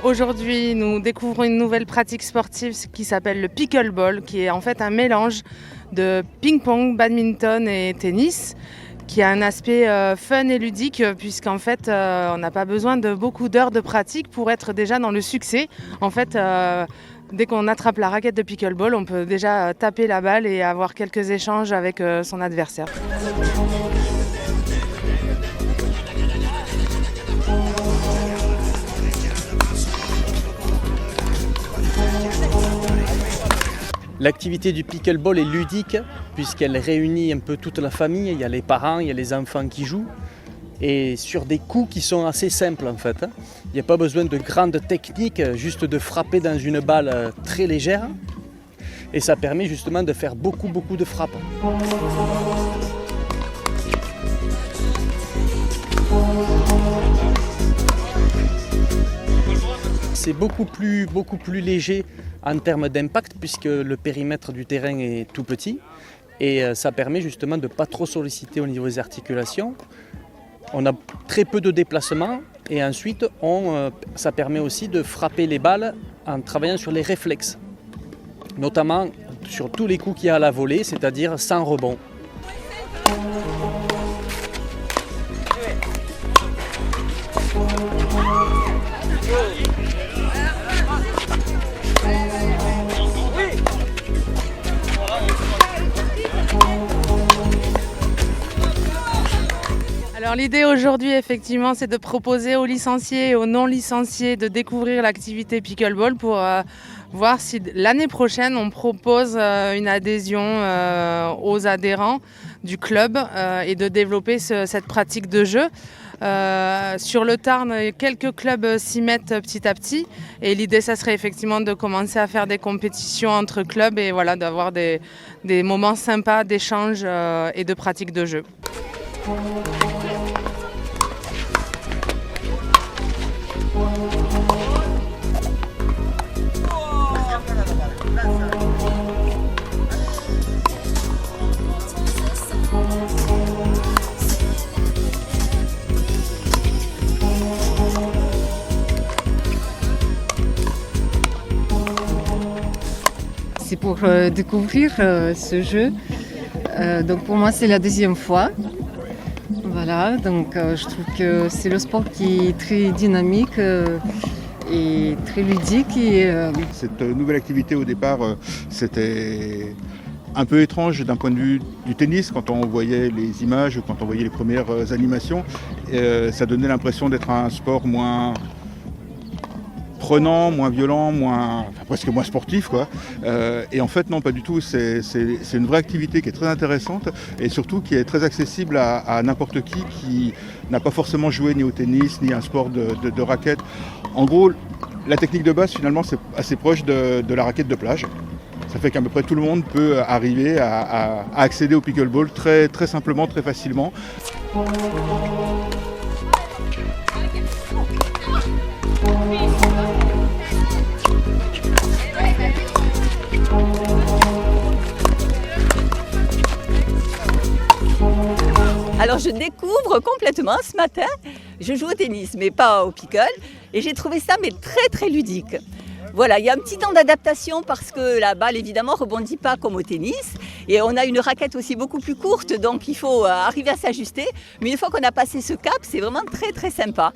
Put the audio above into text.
Aujourd'hui, nous découvrons une nouvelle pratique sportive qui s'appelle le pickleball, qui est en fait un mélange de ping-pong, badminton et tennis, qui a un aspect fun et ludique, puisqu'en fait, on n'a pas besoin de beaucoup d'heures de pratique pour être déjà dans le succès. En fait, dès qu'on attrape la raquette de pickleball, on peut déjà taper la balle et avoir quelques échanges avec son adversaire. L'activité du pickleball est ludique puisqu'elle réunit un peu toute la famille. Il y a les parents, il y a les enfants qui jouent et sur des coups qui sont assez simples en fait. Il n'y a pas besoin de grandes techniques, juste de frapper dans une balle très légère et ça permet justement de faire beaucoup de frappes. C'est beaucoup plus léger en termes d'impact puisque le périmètre du terrain est tout petit et ça permet justement de ne pas trop solliciter au niveau des articulations. On a très peu de déplacements et ensuite ça permet aussi de frapper les balles en travaillant sur les réflexes, notamment sur tous les coups qu'il y a à la volée, c'est-à-dire sans rebond. Alors l'idée aujourd'hui effectivement c'est de proposer aux licenciés et aux non licenciés de découvrir l'activité pickleball pour voir si l'année prochaine on propose une adhésion aux adhérents du club et de développer cette pratique de jeu. Sur le Tarn, quelques clubs s'y mettent petit à petit et l'idée ça serait effectivement de commencer à faire des compétitions entre clubs et voilà, d'avoir des moments sympas d'échange et de pratique de jeu. C'est pour découvrir ce jeu. Donc pour moi c'est la deuxième fois. Voilà, donc je trouve que c'est le sport qui est très dynamique et très ludique. Cette nouvelle activité au départ, c'était un peu étrange d'un point de vue du tennis. Quand on voyait les images, quand on voyait les premières animations, ça donnait l'impression d'être un sport moins prenant, moins violent, presque moins sportif, quoi. Et en fait non, pas du tout, c'est une vraie activité qui est très intéressante et surtout qui est très accessible à n'importe qui n'a pas forcément joué ni au tennis ni à un sport de raquette. En gros, la technique de base finalement c'est assez proche de la raquette de plage. Ça fait qu'à peu près tout le monde peut arriver à accéder au pickleball très simplement, très facilement. Alors je découvre complètement ce matin, je joue au tennis mais pas au pickle et j'ai trouvé ça mais très ludique. Voilà, il y a un petit temps d'adaptation parce que la balle évidemment rebondit pas comme au tennis et on a une raquette aussi beaucoup plus courte donc il faut arriver à s'ajuster. Mais une fois qu'on a passé ce cap, c'est vraiment très sympa.